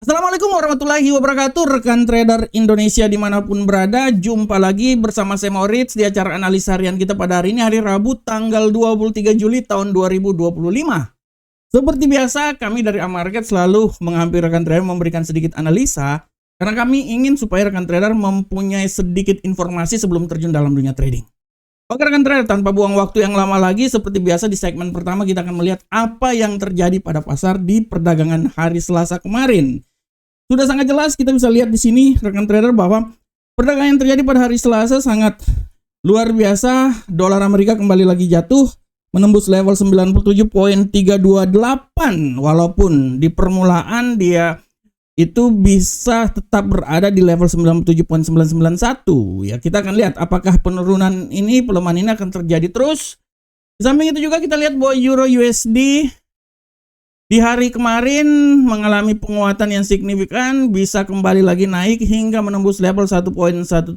Assalamualaikum warahmatullahi wabarakatuh, rekan trader Indonesia dimanapun berada. Jumpa lagi bersama saya Maurits di acara analisa harian kita pada hari ini, hari Rabu tanggal 23 Juli tahun 2025. Seperti biasa, kami dari Amarket selalu menghampiri rekan trader memberikan sedikit analisa, karena kami ingin supaya rekan trader mempunyai sedikit informasi sebelum terjun dalam dunia trading. Oke rekan trader, tanpa buang waktu yang lama lagi, seperti biasa di segmen pertama kita akan melihat apa yang terjadi pada pasar di perdagangan hari Selasa kemarin. Sudah sangat jelas kita bisa lihat di sini rekan trader bahwa perdagangan yang terjadi pada hari Selasa sangat luar biasa. Dolar Amerika kembali lagi jatuh menembus level 97.328 walaupun di permulaan dia itu bisa tetap berada di level 97.991. Ya, kita akan lihat apakah penurunan ini, pelemahan ini akan terjadi terus. Di samping itu juga kita lihat bahwa Euro USD di hari kemarin mengalami penguatan yang signifikan, bisa kembali lagi naik hingga menembus level 1.17592.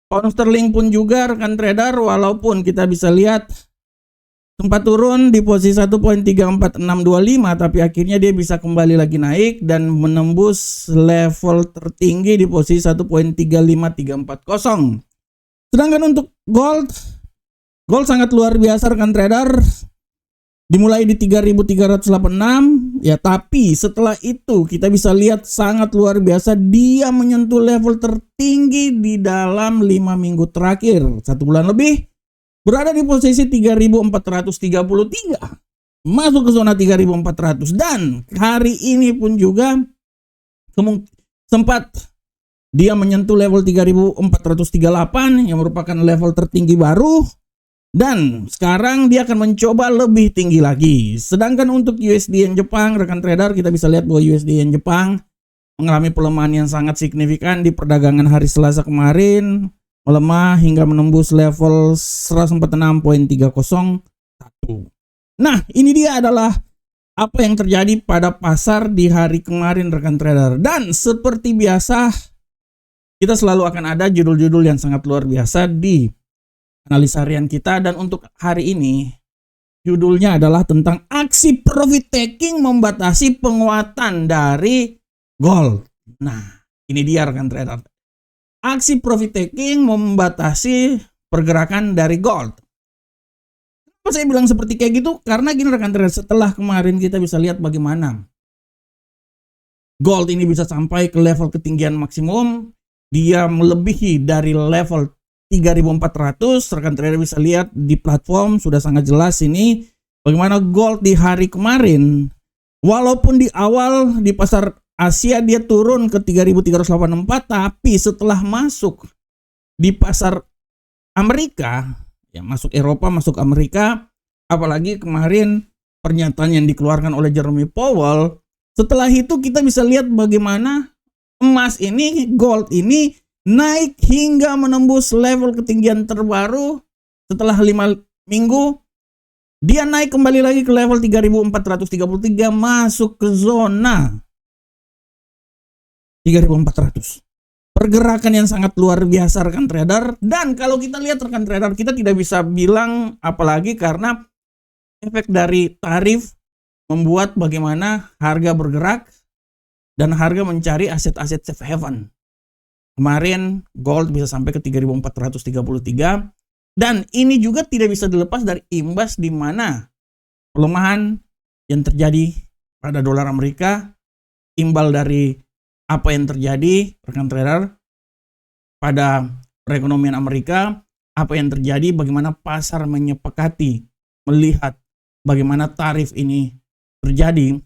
Pound sterling pun juga rekan trader, walaupun kita bisa lihat sempat turun di posisi 1.34625, tapi akhirnya dia bisa kembali lagi naik dan menembus level tertinggi di posisi 1.35340. Sedangkan untuk gold sangat luar biasa rekan trader. Dimulai di 3.386 ya, tapi setelah itu kita bisa lihat sangat luar biasa dia menyentuh level tertinggi di dalam 5 minggu terakhir. 1 bulan lebih berada di posisi 3.433, masuk ke zona 3.400, dan hari ini pun juga sempat dia menyentuh level 3.438 yang merupakan level tertinggi baru. Dan sekarang dia akan mencoba lebih tinggi lagi. Sedangkan untuk USD Yen Jepang, rekan trader, kita bisa lihat bahwa USD Yen Jepang mengalami pelemahan yang sangat signifikan di perdagangan hari Selasa kemarin, melemah hingga menembus level 146.301. Nah, ini dia adalah apa yang terjadi pada pasar di hari kemarin rekan trader. Dan seperti biasa, kita selalu akan ada judul-judul yang sangat luar biasa di analisa harian kita, dan untuk hari ini judulnya adalah tentang aksi profit taking membatasi penguatan dari gold. Nah, ini dia rekan trader. Aksi profit taking membatasi pergerakan dari gold. Kenapa saya bilang seperti kayak gitu? Karena gini rekan trader, setelah kemarin kita bisa lihat bagaimana gold ini bisa sampai ke level ketinggian maksimum, dia melebihi dari level 3.400, rekan trader bisa lihat di platform sudah sangat jelas ini bagaimana gold di hari kemarin, walaupun di awal di pasar Asia dia turun ke 3.384, tapi setelah masuk di pasar Amerika, ya masuk Eropa, masuk Amerika, apalagi kemarin pernyataan yang dikeluarkan oleh Jerome Powell, setelah itu kita bisa lihat bagaimana emas ini, gold ini naik hingga menembus level ketinggian terbaru setelah 5 minggu. Dia naik kembali lagi ke level 3.433, masuk ke zona 3.400. Pergerakan yang sangat luar biasa rekan trader. Dan kalau kita lihat rekan trader, kita tidak bisa bilang apalagi karena efek dari tarif membuat bagaimana harga bergerak dan harga mencari aset-aset safe haven. Kemarin gold bisa sampai ke 3.433, dan ini juga tidak bisa dilepas dari imbas di mana pelemahan yang terjadi pada dolar Amerika, imbal dari apa yang terjadi rekan trader pada perekonomian Amerika, apa yang terjadi, bagaimana pasar menyepakati melihat bagaimana tarif ini terjadi.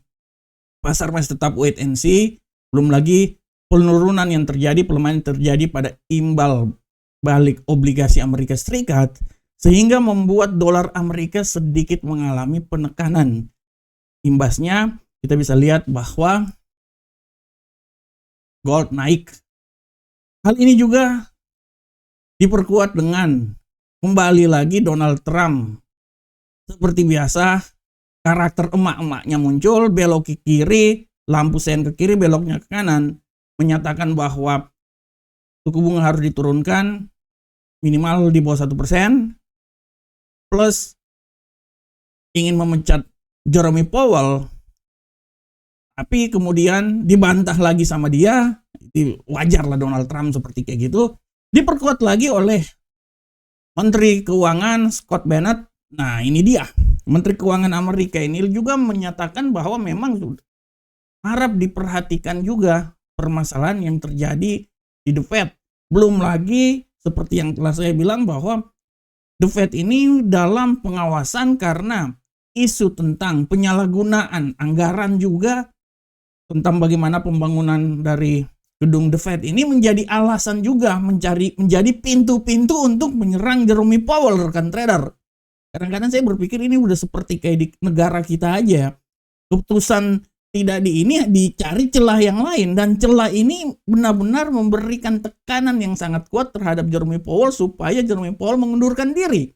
Pasar masih tetap wait and see, belum lagi penurunan yang terjadi, pelemahan yang terjadi pada imbal balik obligasi Amerika Serikat, sehingga membuat dolar Amerika sedikit mengalami penekanan. Imbasnya kita bisa lihat bahwa gold naik. Hal ini juga diperkuat dengan kembali lagi Donald Trump. Seperti biasa, karakter emak-emaknya muncul, belok ke kiri, lampu sen ke kiri, beloknya ke kanan, menyatakan bahwa suku bunga harus diturunkan minimal di bawah 1%, plus ingin memecat Jerome Powell Tapi kemudian dibantah lagi sama dia, wajar lah Donald Trump seperti kayak gitu. Diperkuat lagi oleh Menteri Keuangan Scott Bennett. Nah ini dia, Menteri Keuangan Amerika ini juga menyatakan bahwa memang harap diperhatikan juga permasalahan yang terjadi di The Fed. Belum lagi seperti yang telah saya bilang bahwa The Fed ini dalam pengawasan karena isu tentang penyalahgunaan anggaran juga, tentang bagaimana pembangunan dari gedung The Fed ini menjadi alasan juga menjadi pintu-pintu untuk menyerang Jerome Powell, rekan trader. Kadang-kadang saya berpikir ini udah seperti kayak di negara kita aja. Keputusan tidak dicari celah yang lain, dan celah ini benar-benar memberikan tekanan yang sangat kuat terhadap Jerome Powell supaya Jerome Powell mengundurkan diri.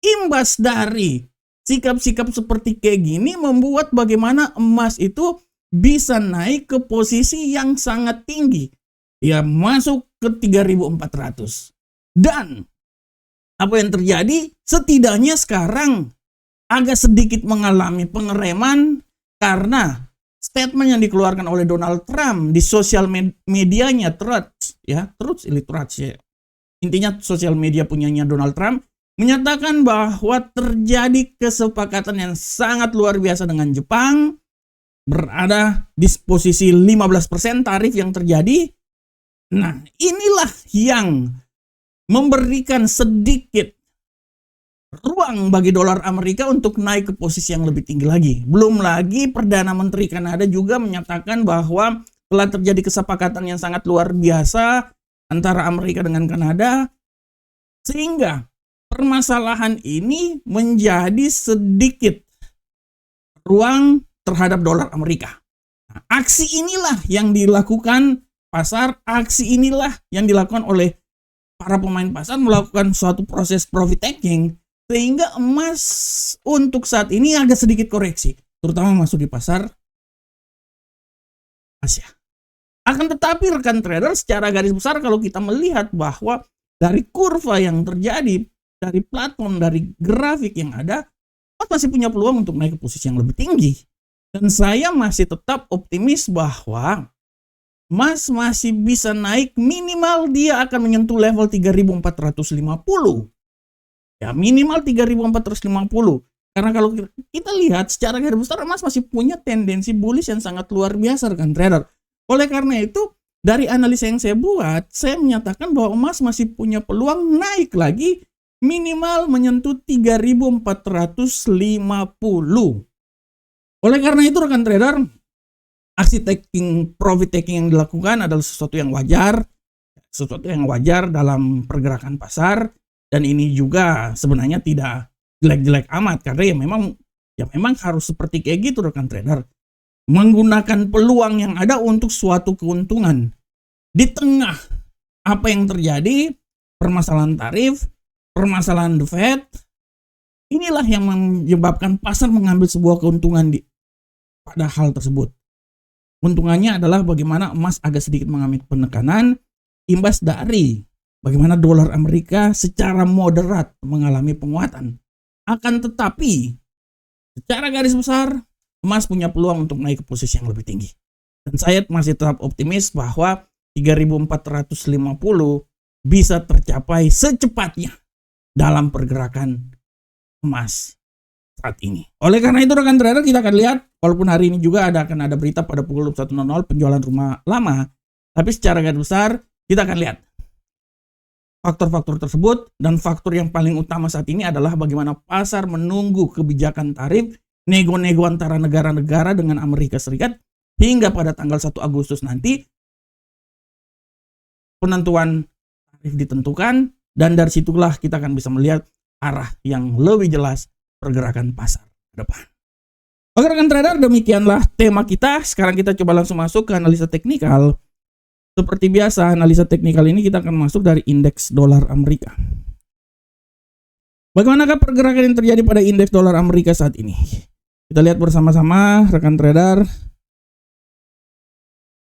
Imbas dari sikap-sikap seperti kayak gini membuat bagaimana emas itu bisa naik ke posisi yang sangat tinggi. Ya, masuk ke 3.400. Dan apa yang terjadi? Setidaknya sekarang agak sedikit mengalami pengereman karena statement yang dikeluarkan oleh Donald Trump di sosial medianya Truth ya. Intinya sosial media punyanya Donald Trump menyatakan bahwa terjadi kesepakatan yang sangat luar biasa dengan Jepang, berada di posisi 15% tarif yang terjadi. Nah, inilah yang memberikan sedikit ruang bagi dolar Amerika untuk naik ke posisi yang lebih tinggi lagi. Belum lagi Perdana Menteri Kanada juga menyatakan bahwa telah terjadi kesepakatan yang sangat luar biasa antara Amerika dengan Kanada, sehingga permasalahan ini menjadi sedikit ruang terhadap dolar Amerika. Nah, aksi inilah yang dilakukan pasar, aksi inilah yang dilakukan oleh para pemain pasar, melakukan suatu proses profit taking, sehingga emas untuk saat ini agak sedikit koreksi, terutama masuk di pasar Asia. Akan tetapi rekan trader, secara garis besar kalau kita melihat bahwa dari kurva yang terjadi, dari platform, dari grafik yang ada, emas masih punya peluang untuk naik ke posisi yang lebih tinggi. Dan saya masih tetap optimis bahwa emas masih bisa naik, minimal dia akan menyentuh level 3.450. Ya, minimal 3.450. Karena kalau kita lihat secara garis besar, emas masih punya tendensi bullish yang sangat luar biasa, rekan trader. Oleh karena itu, dari analisa yang saya buat, saya menyatakan bahwa emas masih punya peluang naik lagi, minimal menyentuh 3.450. Oleh karena itu, rekan trader, aksi profit taking yang dilakukan adalah sesuatu yang wajar dalam pergerakan pasar. Dan ini juga sebenarnya tidak jelek-jelek amat, karena ya memang harus seperti kayak gitu, rekan trader. Menggunakan peluang yang ada untuk suatu keuntungan. Di tengah apa yang terjadi, permasalahan tarif, permasalahan The Fed, inilah yang menyebabkan pasar mengambil sebuah keuntungan pada hal tersebut. Keuntungannya adalah bagaimana emas agak sedikit mengalami penekanan, imbas dari bagaimana dolar Amerika secara moderat mengalami penguatan. Akan tetapi, secara garis besar, emas punya peluang untuk naik ke posisi yang lebih tinggi. Dan saya masih tetap optimis bahwa 3.450 bisa tercapai secepatnya dalam pergerakan emas saat ini. Oleh karena itu, rekan trader, kita akan lihat, walaupun hari ini juga akan ada berita pada pukul 21.00 penjualan rumah lama, tapi secara garis besar kita akan lihat faktor-faktor tersebut, dan faktor yang paling utama saat ini adalah bagaimana pasar menunggu kebijakan tarif, nego-nego antara negara-negara dengan Amerika Serikat, hingga pada tanggal 1 Agustus nanti penentuan tarif ditentukan, dan dari situlah kita akan bisa melihat arah yang lebih jelas pergerakan pasar ke depan. Oke rekan trader, demikianlah tema kita. Sekarang kita coba langsung masuk ke analisa teknikal. Seperti biasa, analisa teknikal ini kita akan masuk dari indeks dolar Amerika. Bagaimanakah pergerakan yang terjadi pada indeks dolar Amerika saat ini? Kita lihat bersama-sama, rekan trader.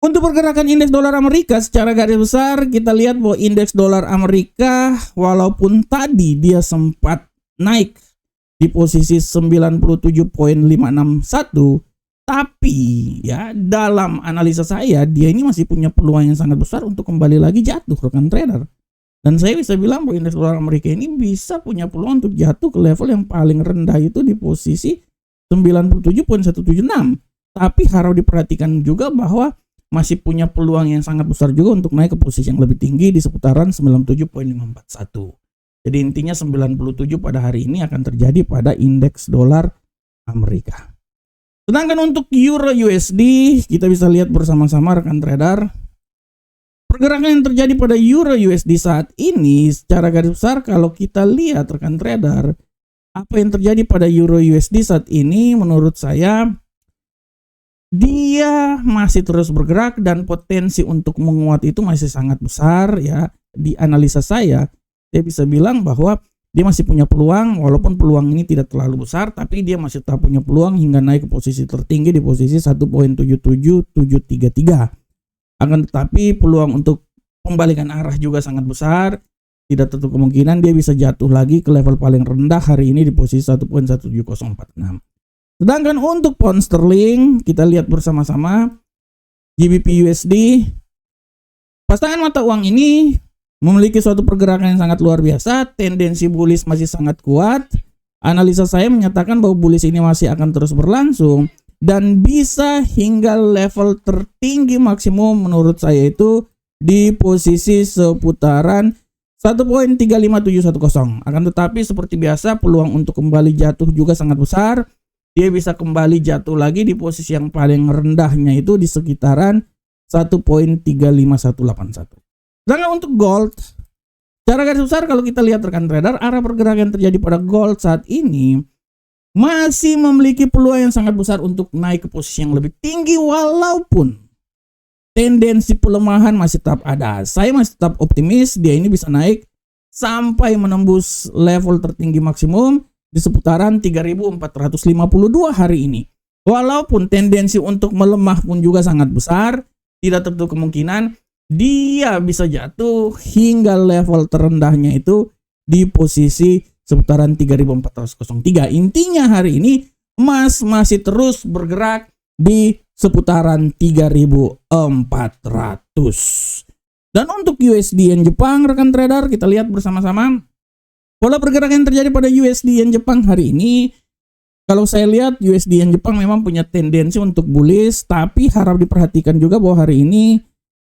Untuk pergerakan indeks dolar Amerika secara garis besar, kita lihat bahwa indeks dolar Amerika walaupun tadi dia sempat naik di posisi 97.561, Tapi ya dalam analisa saya dia ini masih punya peluang yang sangat besar untuk kembali lagi jatuh rekan trader. Dan saya bisa bilang bahwa indeks dolar Amerika ini bisa punya peluang untuk jatuh ke level yang paling rendah itu di posisi 97.176. Tapi harus diperhatikan juga bahwa masih punya peluang yang sangat besar juga untuk naik ke posisi yang lebih tinggi di seputaran 97.541. Jadi intinya 97 pada hari ini akan terjadi pada indeks dolar Amerika. Sedangkan untuk Euro USD, kita bisa lihat bersama-sama rekan trader. Pergerakan yang terjadi pada Euro USD saat ini secara garis besar kalau kita lihat rekan trader, apa yang terjadi pada Euro USD saat ini menurut saya dia masih terus bergerak dan potensi untuk menguat itu masih sangat besar ya. Di analisa saya bisa bilang bahwa dia masih punya peluang, walaupun peluang ini tidak terlalu besar, tapi dia masih tetap punya peluang hingga naik ke posisi tertinggi di posisi 1.77733. Akan tetapi peluang untuk pembalikan arah juga sangat besar. Tidak tertutup kemungkinan dia bisa jatuh lagi ke level paling rendah hari ini di posisi 1.17046. Sedangkan untuk pound sterling, kita lihat bersama-sama GBP USD. Pasangan mata uang ini memiliki suatu pergerakan yang sangat luar biasa, tendensi bullish masih sangat kuat. Analisa saya menyatakan bahwa bullish ini masih akan terus berlangsung dan bisa hingga level tertinggi maksimum menurut saya itu di posisi seputaran 1.35710. Akan tetapi seperti biasa peluang untuk kembali jatuh juga sangat besar. Dia bisa kembali jatuh lagi di posisi yang paling rendahnya itu di sekitaran 1.35181. Sedangkan untuk gold, secara garis besar kalau kita lihat rekan trader, arah pergerakan yang terjadi pada gold saat ini masih memiliki peluang yang sangat besar untuk naik ke posisi yang lebih tinggi walaupun tendensi pelemahan masih tetap ada. Saya masih tetap optimis dia ini bisa naik sampai menembus level tertinggi maksimum di seputaran 3.452 hari ini. Walaupun tendensi untuk melemah pun juga sangat besar, tidak tertutup kemungkinan dia bisa jatuh hingga level terendahnya itu di posisi seputaran 3.403. Intinya hari ini emas masih terus bergerak di seputaran 3.400. Dan untuk USD yen Jepang rekan trader, kita lihat bersama-sama pola pergerakan yang terjadi pada USD yen Jepang hari ini. Kalau saya lihat USD yen Jepang memang punya tendensi untuk bullish, tapi harap diperhatikan juga bahwa hari ini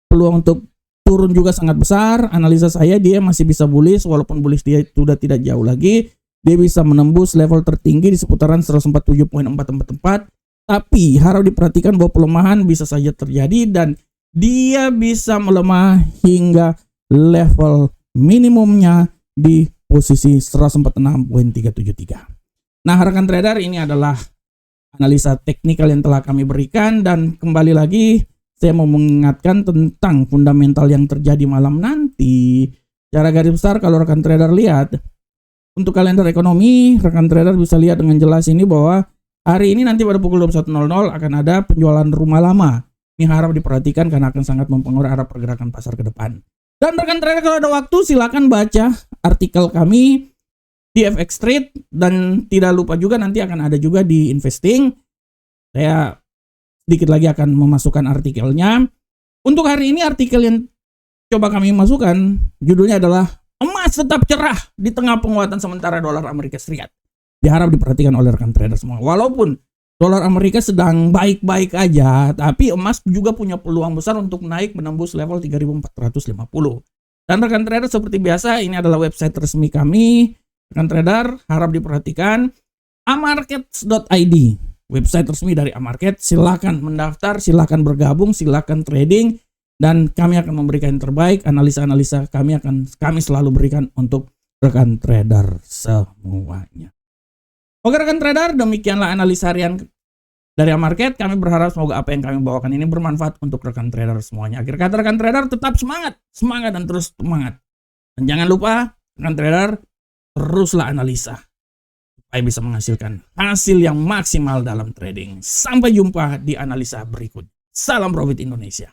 peluang untuk turun juga sangat besar. Analisa saya dia masih bisa bullish, walaupun bullish dia sudah tidak jauh lagi. Dia bisa menembus level tertinggi di seputaran 147.444. Tapi harap diperhatikan bahwa pelemahan bisa saja terjadi dan dia bisa melemah hingga level minimumnya di posisi 146.373. Nah, rekan trader, ini adalah analisa teknikal yang telah kami berikan dan kembali lagi saya mau mengingatkan tentang fundamental yang terjadi malam nanti. Secara garis besar kalau rekan trader lihat untuk kalender ekonomi, rekan trader bisa lihat dengan jelas ini bahwa hari ini nanti pada pukul 21.00 akan ada penjualan rumah lama. Ini harap diperhatikan karena akan sangat mempengaruhi arah pergerakan pasar ke depan. Dan rekan trader kalau ada waktu silakan baca artikel kami di FX Trade dan tidak lupa juga nanti akan ada juga di Investing. Saya sedikit lagi akan memasukkan artikelnya. Untuk hari ini artikel yang coba kami masukkan judulnya adalah emas tetap cerah di tengah penguatan sementara dolar Amerika Serikat. Diharap diperhatikan oleh rekan trader semua. Walaupun dolar Amerika sedang baik-baik aja, tapi emas juga punya peluang besar untuk naik menembus level 3.450. Dan rekan trader seperti biasa ini adalah website resmi kami. Rekan trader harap diperhatikan amarkets.id. Website resmi dari Amarket, silakan mendaftar, silakan bergabung, silakan trading, dan kami akan memberikan yang terbaik. Analisa-analisa kami selalu berikan untuk rekan trader semuanya. Oke rekan trader, demikianlah analisa harian dari Amarket. Kami berharap semoga apa yang kami bawakan ini bermanfaat untuk rekan trader semuanya. Akhir kata rekan trader tetap semangat dan terus semangat. Dan jangan lupa rekan trader teruslah analisa supaya bisa menghasilkan hasil yang maksimal dalam trading. Sampai jumpa di analisa berikut. Salam profit Indonesia.